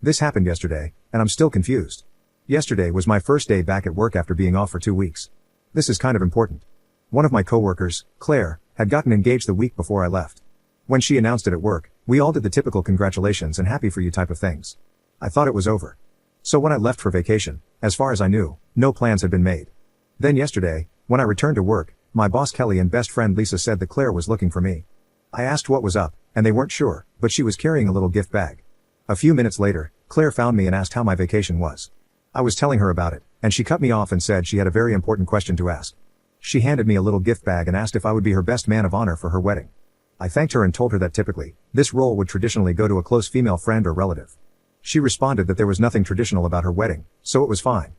This happened yesterday, and I'm still confused. Yesterday was my first day back at work after being off for 2 weeks. This is kind of important. One of my coworkers, Claire, had gotten engaged the week before I left. When she announced it at work, we all did the typical congratulations and happy for you type of things. I thought it was over. So when I left for vacation, as far as I knew, no plans had been made. Then yesterday, when I returned to work, my boss Kelly and best friend Lisa said that Claire was looking for me. I asked what was up, and they weren't sure, but she was carrying a little gift bag. A few minutes later, Claire found me and asked how my vacation was. I was telling her about it, and she cut me off and said she had a very important question to ask. She handed me a little gift bag and asked if I would be her best man of honor for her wedding. I thanked her and told her that typically, this role would traditionally go to a close female friend or relative. She responded that there was nothing traditional about her wedding, so it was fine.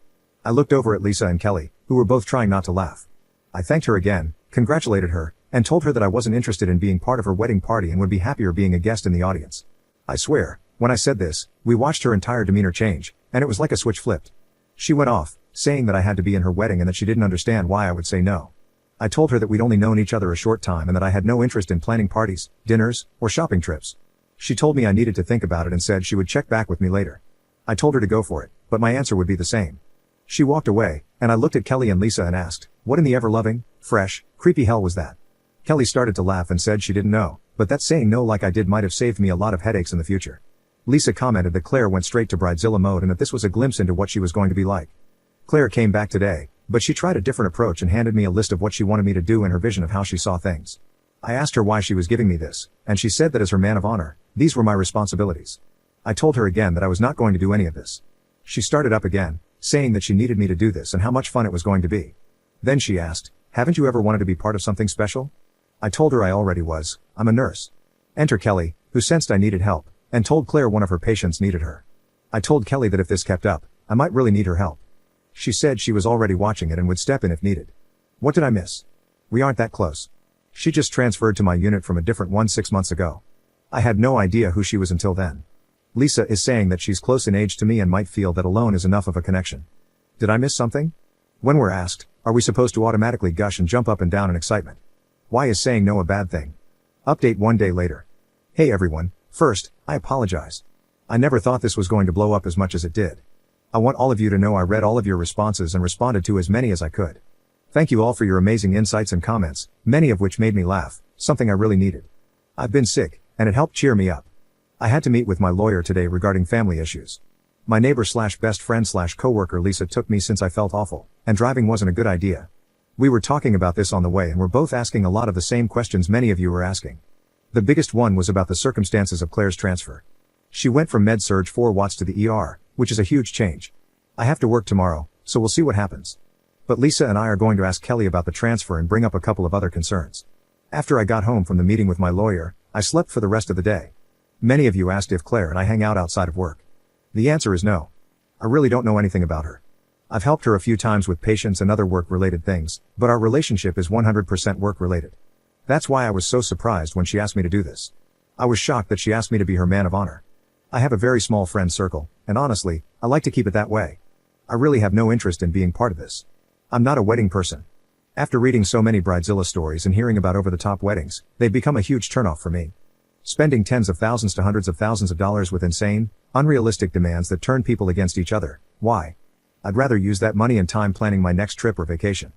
I looked over at Lisa and Kelly, who were both trying not to laugh. I thanked her again, congratulated her, and told her that I wasn't interested in being part of her wedding party and would be happier being a guest in the audience. I swear, when I said this, we watched her entire demeanor change, and it was like a switch flipped. She went off, saying that I had to be in her wedding and that she didn't understand why I would say no. I told her that we'd only known each other a short time and that I had no interest in planning parties, dinners, or shopping trips. She told me I needed to think about it and said she would check back with me later. I told her to go for it, but my answer would be the same. She walked away, and I looked at Kelly and Lisa and asked, what in the ever-loving, fresh, creepy hell was that? Kelly started to laugh and said she didn't know, but that saying no like I did might have saved me a lot of headaches in the future. Lisa commented that Claire went straight to bridezilla mode and that this was a glimpse into what she was going to be like. Claire came back today, but she tried a different approach and handed me a list of what she wanted me to do in her vision of how she saw things. I asked her why she was giving me this, and she said that as her man of honor, these were my responsibilities. I told her again that I was not going to do any of this. She started up again, saying that she needed me to do this and how much fun it was going to be. Then she asked, haven't you ever wanted to be part of something special? I told her I already was. I'm a nurse. Enter Kelly, who sensed I needed help, and told Claire one of her patients needed her. I told Kelly that if this kept up, I might really need her help. She said she was already watching it and would step in if needed. What did I miss? We aren't that close. She just transferred to my unit from a different one 6 months ago. I had no idea who she was until then. Lisa is saying that she's close in age to me and might feel that alone is enough of a connection. Did I miss something? When we're asked, are we supposed to automatically gush and jump up and down in excitement? Why is saying no a bad thing? Update 1 day later. Hey everyone, first, I apologize. I never thought this was going to blow up as much as it did. I want all of you to know I read all of your responses and responded to as many as I could. Thank you all for your amazing insights and comments, many of which made me laugh, something I really needed. I've been sick, and it helped cheer me up. I had to meet with my lawyer today regarding family issues. My neighbor slash best friend slash coworker Lisa took me since I felt awful, and driving wasn't a good idea. We were talking about this on the way and we're both asking a lot of the same questions many of you were asking. The biggest one was about the circumstances of Claire's transfer. She went from med-surg 4 watts to the ER, which is a huge change. I have to work tomorrow, so we'll see what happens. But Lisa and I are going to ask Kelly about the transfer and bring up a couple of other concerns. After I got home from the meeting with my lawyer, I slept for the rest of the day. Many of you asked if Claire and I hang out outside of work. The answer is no. I really don't know anything about her. I've helped her a few times with patients and other work-related things, but our relationship is 100% work-related. That's why I was so surprised when she asked me to do this. I was shocked that she asked me to be her man of honor. I have a very small friend circle, and honestly, I like to keep it that way. I really have no interest in being part of this. I'm not a wedding person. After reading so many bridezilla stories and hearing about over-the-top weddings, they've become a huge turnoff for me. Spending tens of thousands to hundreds of thousands of dollars with insane, unrealistic demands that turn people against each other. Why? I'd rather use that money and time planning my next trip or vacation.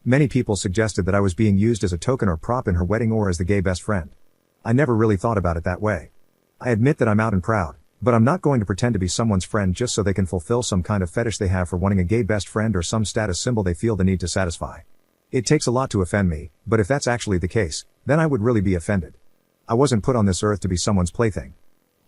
Many people suggested that I was being used as a token or prop in her wedding or as the gay best friend. I never really thought about it that way. I admit that I'm out and proud, but I'm not going to pretend to be someone's friend just so they can fulfill some kind of fetish they have for wanting a gay best friend or some status symbol they feel the need to satisfy. It takes a lot to offend me, but if that's actually the case, then I would really be offended. I wasn't put on this earth to be someone's plaything.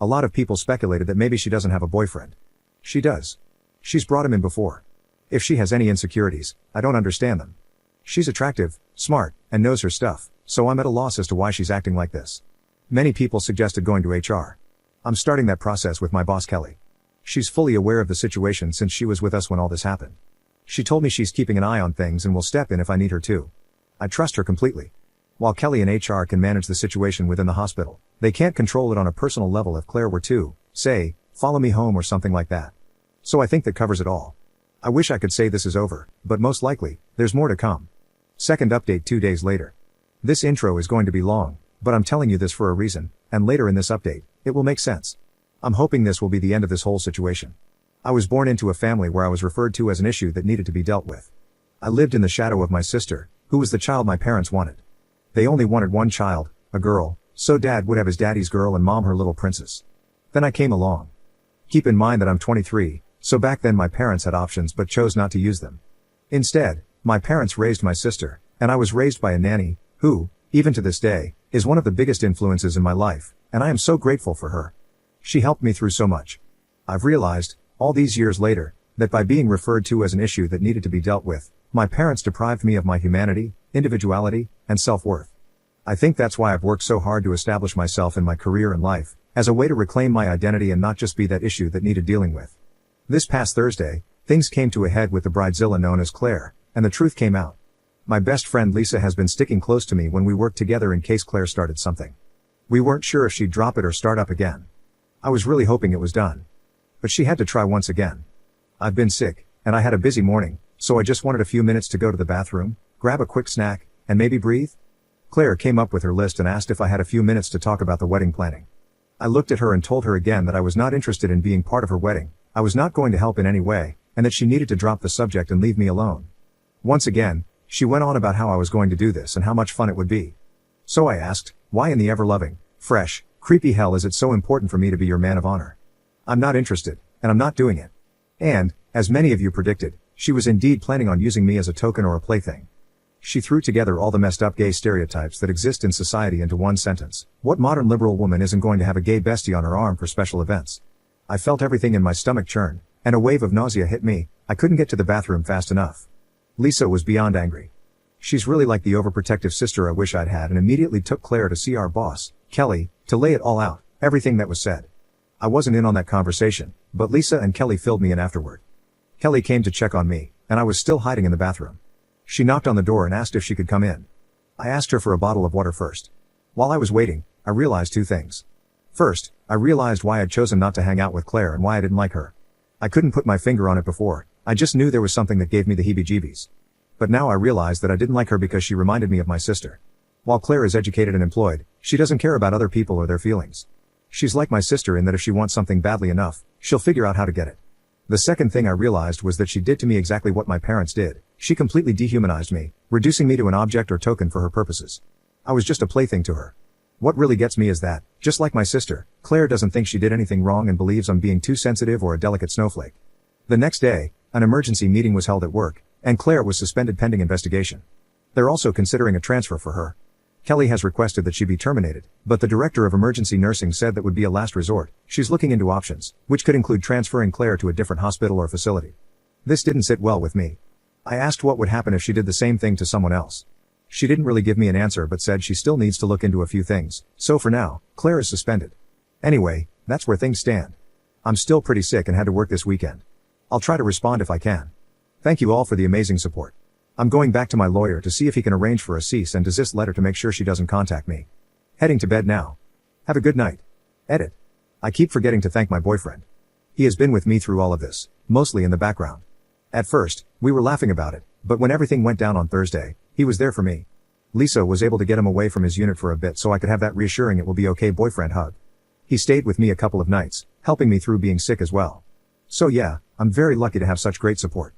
A lot of people speculated that maybe she doesn't have a boyfriend. She does. She's brought him in before. If she has any insecurities, I don't understand them. She's attractive, smart, and knows her stuff, so I'm at a loss as to why she's acting like this. Many people suggested going to HR. I'm starting that process with my boss Kelly. She's fully aware of the situation since she was with us when all this happened. She told me she's keeping an eye on things and will step in if I need her to. I trust her completely. While Kelly and HR can manage the situation within the hospital, they can't control it on a personal level if Claire were to, say, follow me home or something like that. So I think that covers it all. I wish I could say this is over, but most likely, there's more to come. Second update 2 days later. This intro is going to be long, but I'm telling you this for a reason, and later in this update, it will make sense. I'm hoping this will be the end of this whole situation. I was born into a family where I was referred to as an issue that needed to be dealt with. I lived in the shadow of my sister, who was the child my parents wanted. They only wanted one child, a girl, so dad would have his daddy's girl and mom her little princess. Then I came along. Keep in mind that I'm 23, so back then my parents had options but chose not to use them. Instead, my parents raised my sister, and I was raised by a nanny, who, even to this day, is one of the biggest influences in my life, and I am so grateful for her. She helped me through so much. I've realized, all these years later, that by being referred to as an issue that needed to be dealt with, my parents deprived me of my humanity, individuality, and self-worth. I think that's why I've worked so hard to establish myself in my career and life, as a way to reclaim my identity and not just be that issue that needed dealing with. This past Thursday, things came to a head with the bridezilla known as Claire, and the truth came out. My best friend Lisa has been sticking close to me when we worked together in case Claire started something. We weren't sure if she'd drop it or start up again. I was really hoping it was done. But she had to try once again. I've been sick, and I had a busy morning, so I just wanted a few minutes to go to the bathroom, grab a quick snack, and maybe breathe. Claire came up with her list and asked if I had a few minutes to talk about the wedding planning. I looked at her and told her again that I was not interested in being part of her wedding, I was not going to help in any way, and that she needed to drop the subject and leave me alone. Once again, she went on about how I was going to do this and how much fun it would be. So I asked, why in the ever-loving, fresh, creepy hell is it so important for me to be your man of honor? I'm not interested, and I'm not doing it. And, as many of you predicted, she was indeed planning on using me as a token or a plaything. She threw together all the messed up gay stereotypes that exist in society into one sentence. What modern liberal woman isn't going to have a gay bestie on her arm for special events? I felt everything in my stomach churn, and a wave of nausea hit me. I couldn't get to the bathroom fast enough. Lisa was beyond angry. She's really like the overprotective sister I wish I'd had, and immediately took Claire to see our boss, Kelly, to lay it all out, everything that was said. I wasn't in on that conversation, but Lisa and Kelly filled me in afterward. Kelly came to check on me, and I was still hiding in the bathroom. She knocked on the door and asked if she could come in. I asked her for a bottle of water first. While I was waiting, I realized two things. First, I realized why I'd chosen not to hang out with Claire and why I didn't like her. I couldn't put my finger on it before, I just knew there was something that gave me the heebie-jeebies. But now I realized that I didn't like her because she reminded me of my sister. While Claire is educated and employed, she doesn't care about other people or their feelings. She's like my sister in that if she wants something badly enough, she'll figure out how to get it. The second thing I realized was that she did to me exactly what my parents did. She completely dehumanized me, reducing me to an object or token for her purposes. I was just a plaything to her. What really gets me is that, just like my sister, Claire doesn't think she did anything wrong and believes I'm being too sensitive or a delicate snowflake. The next day, an emergency meeting was held at work, and Claire was suspended pending investigation. They're also considering a transfer for her. Kelly has requested that she be terminated, but the director of emergency nursing said that would be a last resort. She's looking into options, which could include transferring Claire to a different hospital or facility. This didn't sit well with me. I asked what would happen if she did the same thing to someone else. She didn't really give me an answer but said she still needs to look into a few things, so for now, Claire is suspended. Anyway, that's where things stand. I'm still pretty sick and had to work this weekend. I'll try to respond if I can. Thank you all for the amazing support. I'm going back to my lawyer to see if he can arrange for a cease and desist letter to make sure she doesn't contact me. Heading to bed now. Have a good night. Edit. I keep forgetting to thank my boyfriend. He has been with me through all of this, mostly in the background. At first, we were laughing about it, but when everything went down on Thursday, he was there for me. Lisa was able to get him away from his unit for a bit so I could have that reassuring it will be okay boyfriend hug. He stayed with me a couple of nights, helping me through being sick as well. So yeah, I'm very lucky to have such great support.